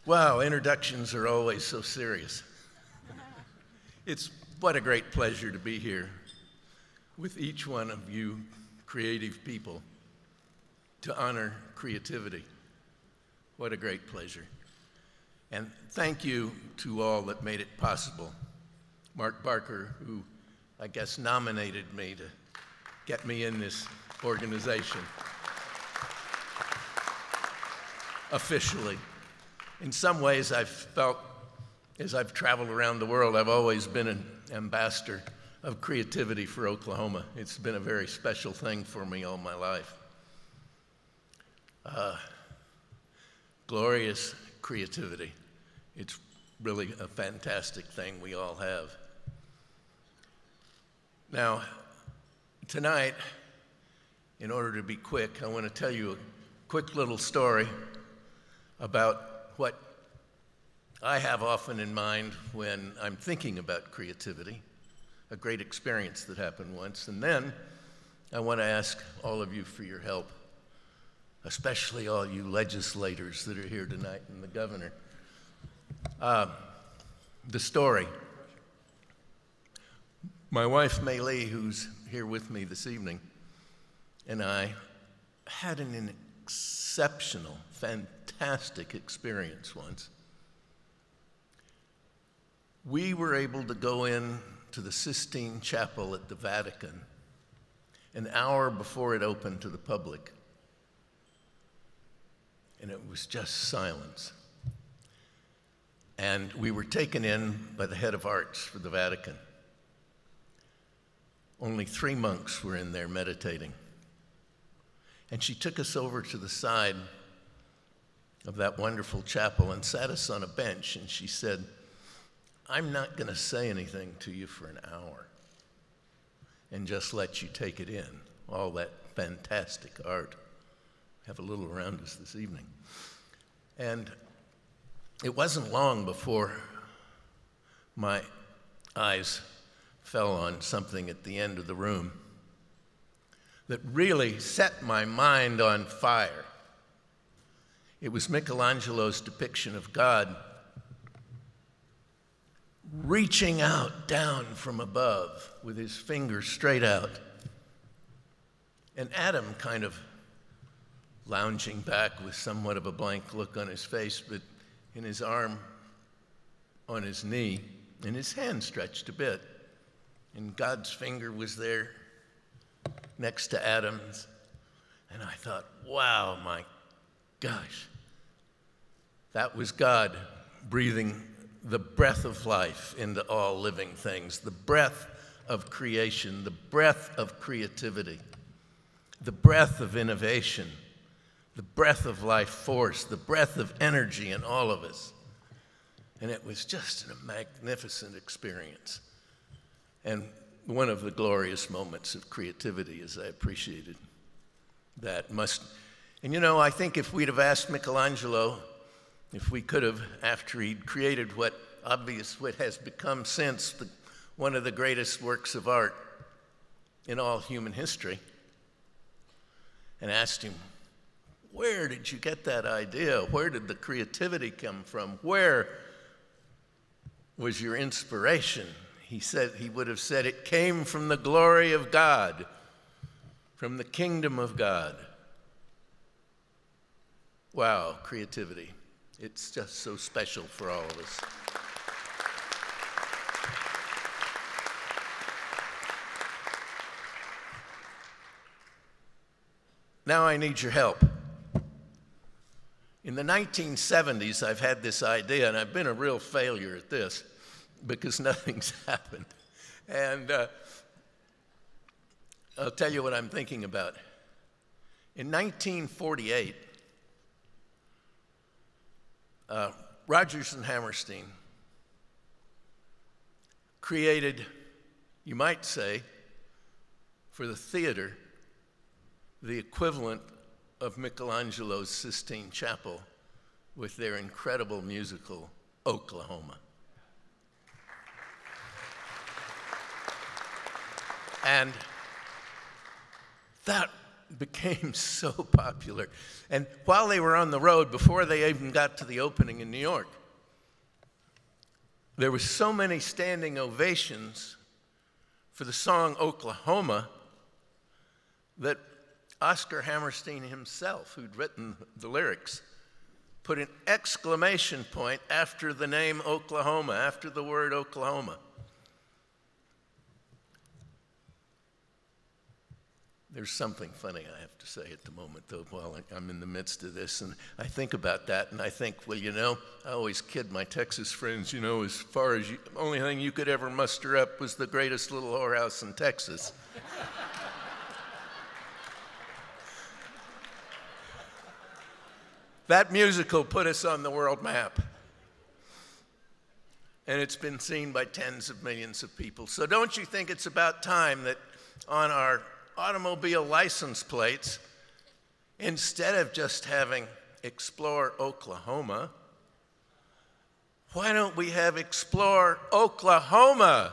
Wow, introductions are always so serious. It's what a great pleasure to be here with each one of you creative people to honor creativity. What a great pleasure. And thank you to all that made it possible. Mark Barker, who I guess nominated me to get me in this organization officially. In some ways, I've felt, as I've traveled around the world, I've always been an ambassador of creativity for Oklahoma. It's been a very special thing for me all my life. Glorious creativity. It's really a fantastic thing we all have. Now, tonight, in order to be quick, I want to tell you a quick little story about what I have often in mind when I'm thinking about creativity, a great experience that happened once. And then I want to ask all of you for your help, especially all you legislators that are here tonight and the governor. The story. My wife, May Lee, who's here with me this evening, and I had an exceptional, fantastic experience once. We were able to go in to the Sistine Chapel at the Vatican an hour before it opened to the public, and it was just silence. And we were taken in by the head of arts for the Vatican. Only 3 monks were in there meditating. And she took us over to the side of that wonderful chapel and sat us on a bench, and she said, "I'm not going to say anything to you for an hour and just let you take it in, all that fantastic art. Have a little around us this evening." And it wasn't long before my eyes fell on something at the end of the room that really set my mind on fire. It was Michelangelo's depiction of God reaching out down from above with his fingers straight out, and Adam kind of lounging back with somewhat of a blank look on his face, but in his arm on his knee, and his hand stretched a bit, and God's finger was there next to Adam's. And I thought, wow, my gosh, that was God breathing the breath of life into all living things, the breath of creation, the breath of creativity, the breath of innovation, the breath of life force, the breath of energy in all of us. And it was just a magnificent experience. And one of the glorious moments of creativity is I appreciated that. And you know, I think if we'd have asked Michelangelo, if we could have, after he'd created what has become since one of the greatest works of art in all human history, and asked him, where did you get that idea? Where did the creativity come from? Where was your inspiration? He would have said, it came from the glory of God, from the kingdom of God. Wow, creativity. It's just so special for all of us. Now I need your help. In the 1970s, I've had this idea, and I've been a real failure at this because nothing's happened. And I'll tell you what I'm thinking about. In 1948, Rodgers and Hammerstein created, you might say, for the theater, the equivalent of Michelangelo's Sistine Chapel with their incredible musical, Oklahoma. And that became so popular. And while they were on the road, before they even got to the opening in New York, there were so many standing ovations for the song Oklahoma that Oscar Hammerstein himself, who'd written the lyrics, put an exclamation point after the name Oklahoma, after the word Oklahoma. There's something funny I have to say at the moment, though, while I'm in the midst of this, and I think about that, and I think, well, you know, I always kid my Texas friends, you know, as far as the only thing you could ever muster up was the greatest little whorehouse in Texas. That musical put us on the world map, and it's been seen by tens of millions of people. So don't you think it's about time that on our automobile license plates, instead of just having Explore Oklahoma, why don't we have Explore Oklahoma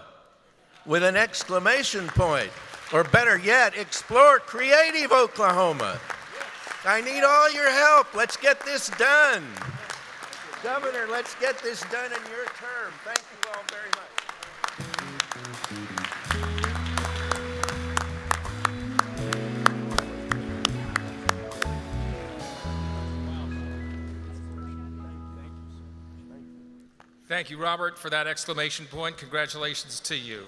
with an exclamation point? Or better yet, Explore Creative Oklahoma. I need all your help. Let's get this done. Governor, let's get this done in your term. Thank you all very much. Thank you, Robert, for that exclamation point. Congratulations to you.